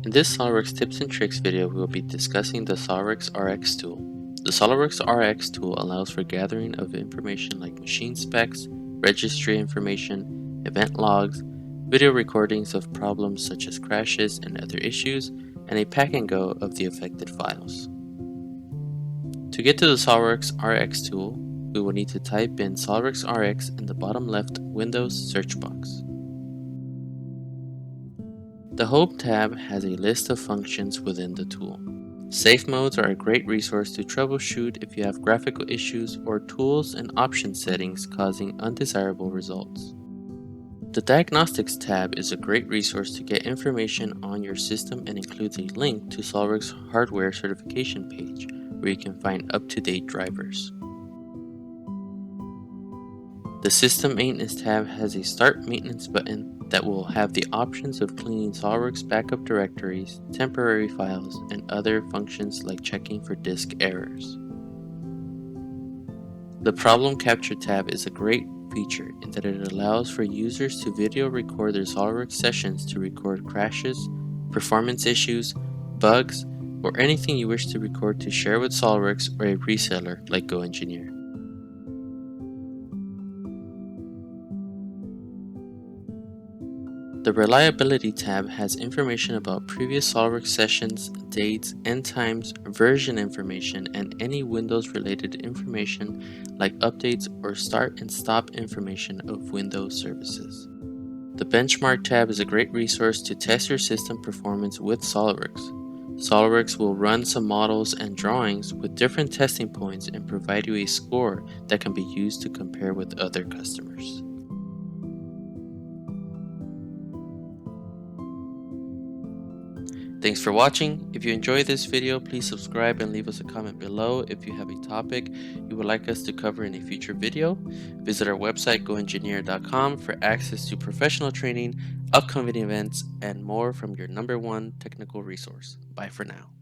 In this SOLIDWORKS Tips and Tricks video, we will be discussing the SOLIDWORKS RX tool. The SOLIDWORKS RX tool allows for gathering of information like machine specs, registry information, event logs, video recordings of problems such as crashes and other issues, and a pack and go of the affected files. To get to the SOLIDWORKS RX tool, we will need to type in SOLIDWORKS RX in the bottom left Windows search box. The Home tab has a list of functions within the tool. Safe modes are a great resource to troubleshoot if you have graphical issues or tools and option settings causing undesirable results. The Diagnostics tab is a great resource to get information on your system and includes a link to SOLIDWORKS hardware certification page where you can find up-to-date drivers. The System Maintenance tab has a Start Maintenance button that will have the options of cleaning SOLIDWORKS backup directories, temporary files, and other functions like checking for disk errors. The Problem Capture tab is a great feature in that it allows for users to video record their SOLIDWORKS sessions to record crashes, performance issues, bugs, or anything you wish to record to share with SOLIDWORKS or a reseller like GoEngineer. The Reliability tab has information about previous SOLIDWORKS sessions, dates, end times, version information, and any Windows-related information like updates or start and stop information of Windows services. The Benchmark tab is a great resource to test your system performance with SOLIDWORKS. SOLIDWORKS will run some models and drawings with different testing points and provide you a score that can be used to compare with other customers. Thanks for watching. If you enjoyed this video, please subscribe and leave us a comment below if you have a topic you would like us to cover in a future video. Visit our website goengineer.com for access to professional training, upcoming events, and more from your #1 technical resource. Bye for now.